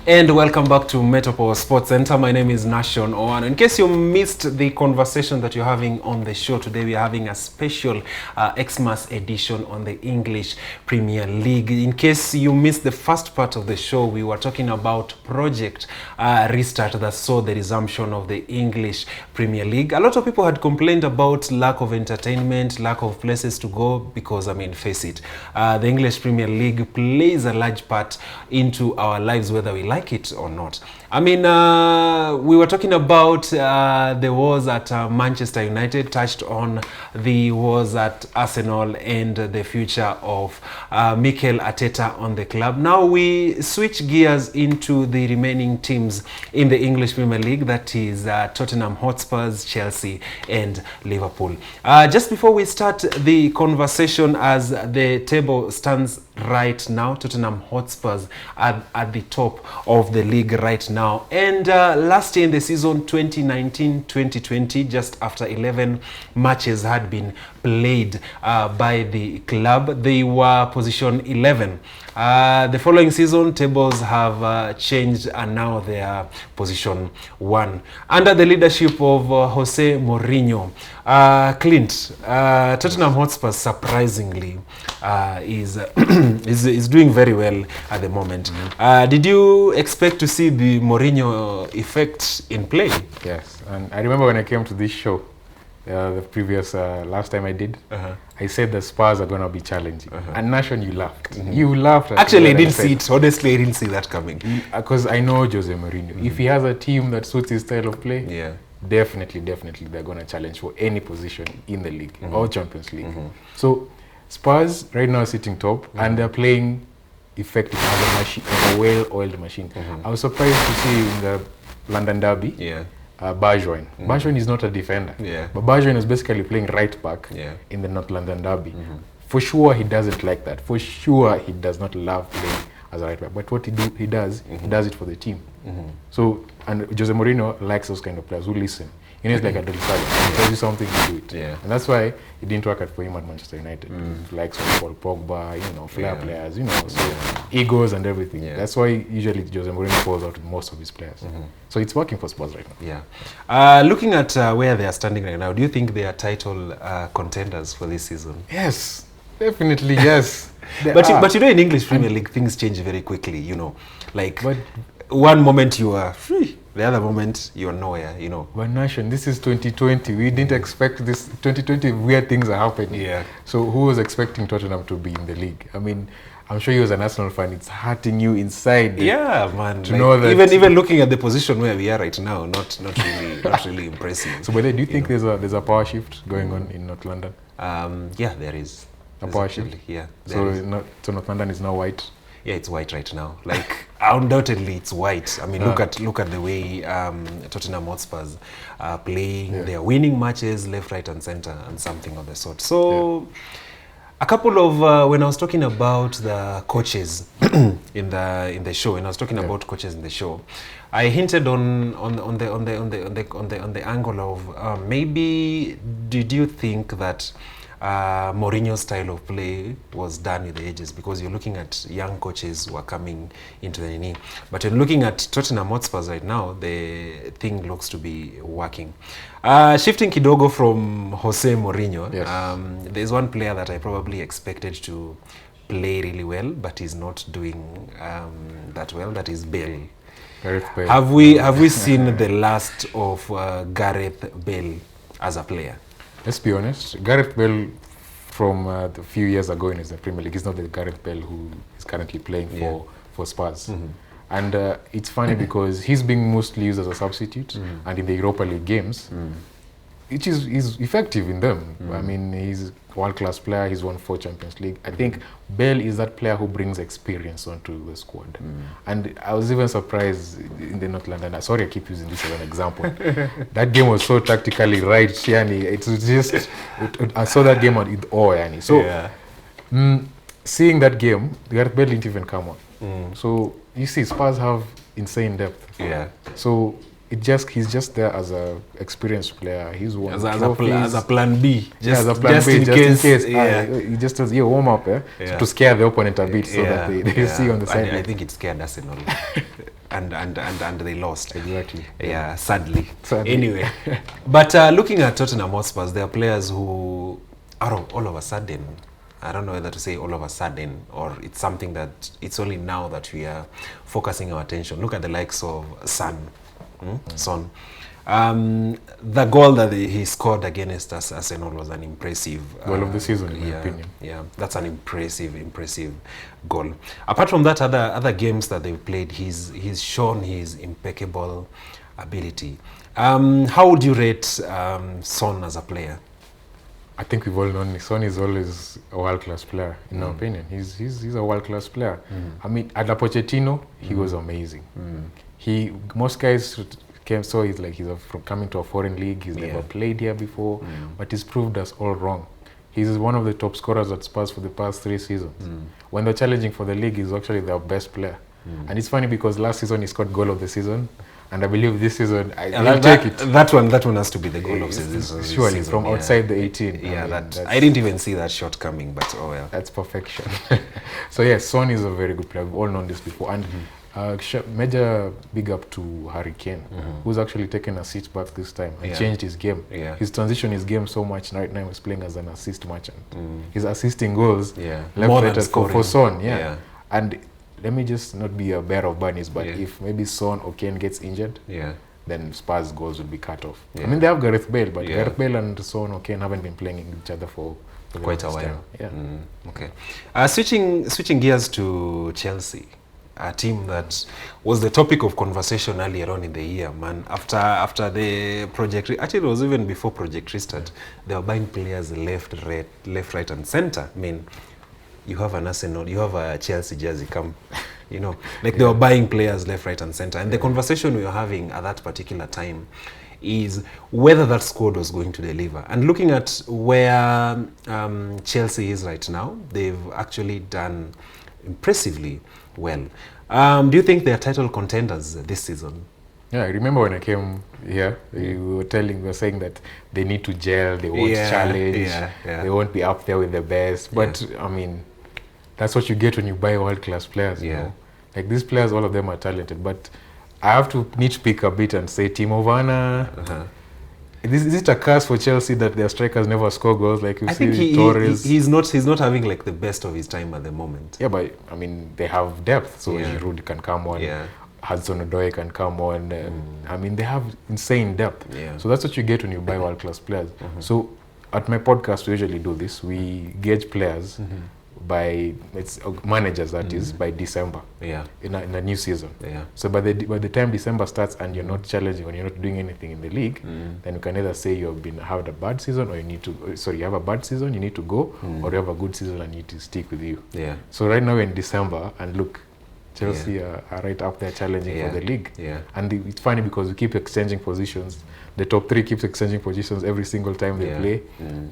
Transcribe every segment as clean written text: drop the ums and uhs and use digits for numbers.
And welcome back to Metropole Sports Center. My name is Nashon Owan. In case you missed the conversation that you're having on the show today, we are having a special Xmas edition on the English Premier League. In case you missed the first part of the show, we were talking about Project Restart that saw the resumption of the English Premier League. A lot of people had complained about lack of entertainment, lack of places to go, because, I mean, face it, the English Premier League plays a large part into our lives, whether we like it or not. I mean, we were talking about the wars at Manchester United, touched on the wars at Arsenal and the future of Mikel Arteta on the club. Now we switch gears into the remaining teams in the English Premier League, that is Tottenham Hotspurs, Chelsea and Liverpool. Just before we start the conversation, as the table stands right now, Tottenham Hotspurs are at the top of the league right now. And last year in the season 2019-2020, just after 11 matches had been played by the club, they were position 11. The following season, tables have changed and now they are position 1. Under the leadership of Jose Mourinho, Clint, Tottenham Hotspur surprisingly is doing very well at the moment. Did you expect to see the Mourinho effect in play? Yes, and I remember when I came to this show, the previous last time I did, I said the Spurs are going to be challenging. And Nation, you laughed. You laughed. Actually, I didn't see it. Honestly, I didn't see that coming. Because I know Jose Mourinho. If he has a team that suits his style of play, definitely they're going to challenge for any position in the league or Champions League. So Spurs right now are sitting top and they're playing effective as a machine, a well-oiled machine. I was surprised to see in the London derby, Bergwijn. Bergwijn is not a defender, but Bergwijn is basically playing right back in the North London derby. For sure, he doesn't like that. For sure, he does not love playing as a right back. But what he does it for the team. So, and Jose Mourinho likes those kind of players who listen. You know, it's like a dog he tells you something, you do it. And that's why it didn't work out for him at Manchester United. Likes of Paul Pogba, you know, flair players, you know, so egos and everything. That's why usually Jose Mourinho falls out with most of his players. So it's working for Spurs right now. Looking at where they are standing right now, do you think they are title contenders for this season? Yes, definitely, yes. But you know, in English Premier League, things change very quickly, you know. Like, one moment you are free, the other moment you're nowhere, you know. But Nation, this is 2020. We didn't expect this. 2020, weird things are happening. So who was expecting Tottenham to be in the league? I mean, I'm sure you as an Arsenal fan, it's hurting you inside. Man. To know that even looking at the position where we are right now, not really impressive. So, but do you think there's a power shift going on in North London? Yeah, there is. A power shift? Yeah. So North London is now white? Yeah, it's white right now. Like, undoubtedly, it's white. I mean, look at the way Tottenham Hotspurs are playing. They are winning matches left, right, and center, and something of the sort. So, a couple of when I was talking about the coaches in the show, when I was talking about coaches in the show, I hinted on the angle of maybe did you think that Mourinho's style of play was done with the ages, because you're looking at young coaches who are coming into the knee. But when looking at Tottenham Hotspurs right now, the thing looks to be working. Shifting kidogo from Jose Mourinho, there's one player that I probably expected to play really well, but he's not doing that well. That is Bale. Gareth Bale. Have we seen the last of Gareth Bale as a player? Let's be honest, Gareth Bale from a few years ago in the Premier League is not the Gareth Bale who is currently playing for Spurs. And it's funny because he's being mostly used as a substitute, and in the Europa League games, which is effective in them. I mean, he's a world-class player, he's won 4 Champions League. I think Bale is that player who brings experience onto the squad. And I was even surprised in the North London. Sorry, I keep using this as an example. That game was so tactically right, Yani. It was just, I saw that game with awe, Yani. So, seeing that game, Gareth Bale didn't even come on. So, you see, Spurs have insane depth. So, he's just there as a experienced player. He's won as a plan B. Just in case. He just does warm up, so to scare the opponent a bit, so that they see on the side. I think it scared Arsenal. and they lost. Exactly. Yeah, sadly. Anyway, but looking at Tottenham Hotspur, there are players who are all of a sudden, I don't know whether to say all of a sudden or it's something that it's only now that we are focusing our attention. Look at the likes of Son. The goal that he scored against us, Arsenal, was an impressive goal of the season, in my opinion. Yeah, that's an impressive goal. Apart from that, other games that they've played, he's shown his impeccable ability. How would you rate Son as a player? I think we've all known Son is always a world-class player, in our opinion. He's a world-class player. I mean, at Pochettino, he was amazing. Most guys saw he's from coming to a foreign league. He's never played here before, but he's proved us all wrong. He's one of the top scorers at Spurs for the past 3 seasons. When they're challenging for the league, he's actually their best player. And it's funny because last season he scored goal of the season. And I believe this season, I'll take it. That one has to be the goal of the season. Surely, from outside the 18. Yeah, I didn't even see that shot coming, but oh well. That's perfection. So yes, Son is a very good player. We've all known this before. And major big up to Harry Kane, who's actually taken a seat back this time and changed his game. He's transitioned his game so much right now he's playing as an assist merchant. He's assisting goals left, right, for Son. And let me just not be a bearer of bad news, but if maybe Son or Kane gets injured, then Spurs goals will be cut off. I mean, they have Gareth Bale, but Gareth Bale and Son or Kane haven't been playing each other for quite a while. Time. Okay. Switching gears to Chelsea, a team that was the topic of conversation earlier on in the year, man. After the project, actually it was even before Project Restart, they were buying players left, right, and center. I mean, you have an Arsenal, you have a Chelsea jersey, come, they were buying players left, right, and center. And the conversation we were having at that particular time is whether that squad was going to deliver. And looking at where Chelsea is right now, they've actually done impressively well. Do you think they're title contenders this season? Yeah, I remember when I came here, we were saying that they need to gel, they won't challenge, they won't be up there with the best. But I mean, that's what you get when you buy world-class players, you know? Like these players, all of them are talented, but I have to nitpick a bit and say Timo Werner, is it a curse for Chelsea that their strikers never score goals? Like you see Torres. He's not having like the best of his time at the moment. Yeah, but I mean, they have depth, so Giroud can come on. Hudson-Odoi can come on. I mean, they have insane depth. So that's what you get when you buy world-class players. So at my podcast, we usually do this. We gauge players by managers, that is, by December in a new season. So by the time December starts and you're not challenging, when you're not doing anything in the league, then you can either say you've had a bad season, or you have a bad season, you need to go, or you have a good season and you need to stick with you. So right now we're in December, and look, Chelsea are right up there challenging for the league. And it's funny because we keep exchanging positions. The top 3 keeps exchanging positions every single time they play.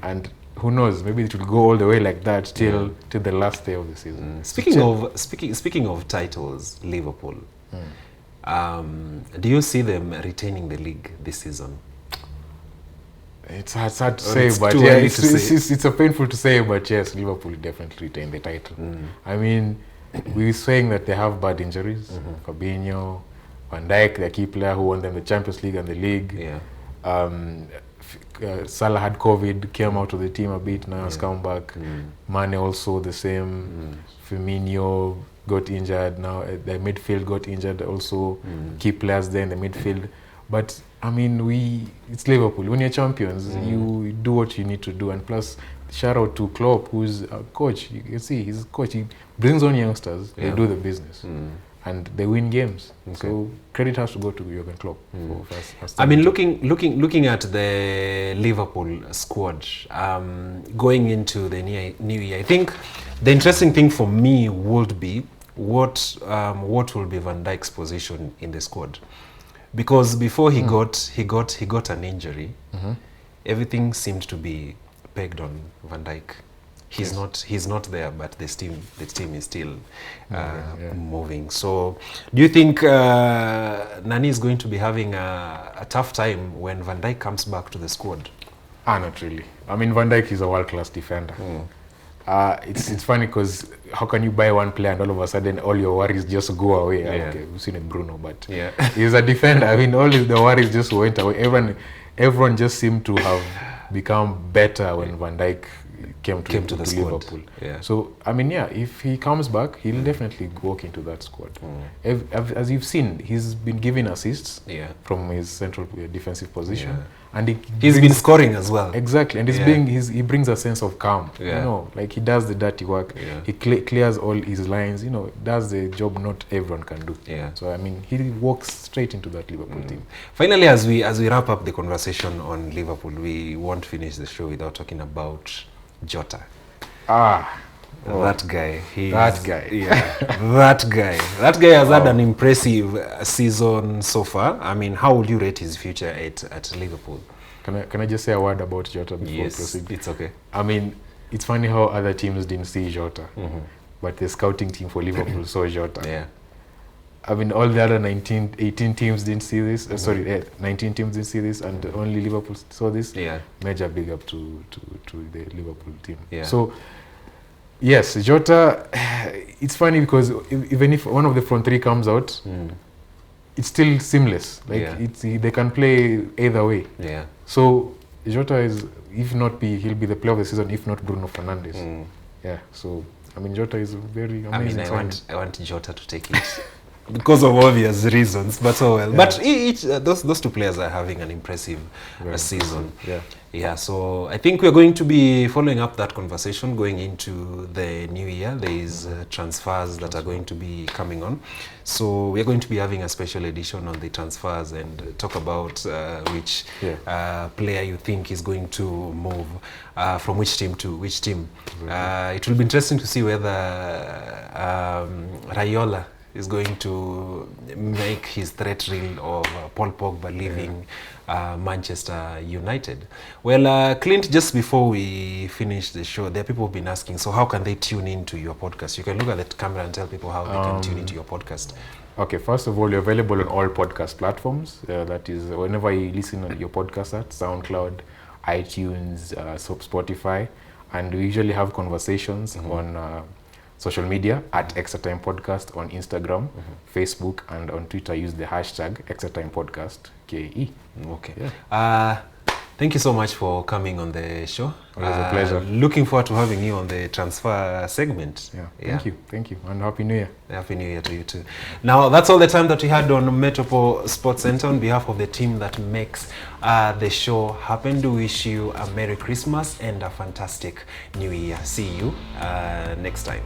And who knows, maybe it will go all the way like that till the last day of the season. Speaking of titles, Liverpool, do you see them retaining the league this season? It's hard to say, but it's a painful to say, but yes, Liverpool definitely retain the title. I mean, we were saying that they have bad injuries. Fabinho, Van Dijk, their key player who won them the Champions League and the league. Salah had COVID, came out of the team a bit, now has come back. Mane also the same. Firmino got injured, now the midfield got injured also. Key players there in the midfield. But I mean, it's Liverpool. When you're champions, you do what you need to do. And plus, shout out to Klopp, who's a coach. You can see he's a coach. He brings on youngsters, they do the business. And they win games. So credit has to go to Jurgen Klopp. I mean, looking at the Liverpool squad going into the new year, I think the interesting thing for me would be what will be Van Dijk's position in the squad, because before he got an injury, everything seemed to be pegged on Van Dijk. He's not there, but the team is still moving. So, do you think Nani is going to be having a tough time when Van Dijk comes back to the squad? Not really. I mean, Van Dijk is a world-class defender. It's funny because how can you buy one player and all of a sudden all your worries just go away? Okay, we've seen it Bruno, but he's a defender. I mean, all the worries just went away. Everyone just seemed to have become better when Van Dijk came to Liverpool. So I mean, if he comes back, he'll definitely walk into that squad. As you've seen, he's been giving assists from his central defensive position, and he's been scoring as well. Exactly, and he brings a sense of calm. You know, like he does the dirty work. He clears all his lines. You know, does the job not everyone can do. So I mean, he walks straight into that Liverpool team. Finally, as we wrap up the conversation on Liverpool, we won't finish the show without talking about Jota. That guy. That guy has had an impressive season so far. I mean, how would you rate his future at Liverpool? Can I just say a word about Jota before we proceed? It's okay. I mean, it's funny how other teams didn't see Jota, but the scouting team for Liverpool saw Jota. I mean, all the other 18 teams didn't see this. 19 teams didn't see this, and only Liverpool saw this. Major big up to the Liverpool team. So, yes, Jota, it's funny because even if one of the front three comes out, it's still seamless. Like they can play either way. So Jota is, if not he'll be the player of the season, if not Bruno Fernandes. So I mean, Jota is very amazing. I mean, I want Jota to take it. Because of obvious reasons, but But those two players are having an impressive season. So I think we're going to be following up that conversation going into the new year. There is transfers that are going to be coming on. So we're going to be having a special edition on the transfers and talk about which player you think is going to move from which team to which team. It will be interesting to see whether Raiola is going to make his threat real of Paul Pogba leaving Manchester United. Well, Clint, just before we finish the show, there are people who've been asking, so how can they tune into your podcast? You can look at the camera and tell people how they can tune into your podcast. Okay, first of all, you're available on all podcast platforms. That is, whenever you listen to your podcast at SoundCloud, iTunes, Spotify, and we usually have conversations on social media at Xtra Time Podcast on Instagram, Facebook, and on Twitter. Use the hashtag Xtra Time Podcast KE. Okay. Thank you so much for coming on the show. It was a pleasure. Looking forward to having you on the transfer segment. Thank you, and Happy New Year. Happy New Year to you too. Now, that's all the time that we had on Metropo Sports Center. On behalf of the team that makes the show happen, do wish you a Merry Christmas and a fantastic New Year. See you next time.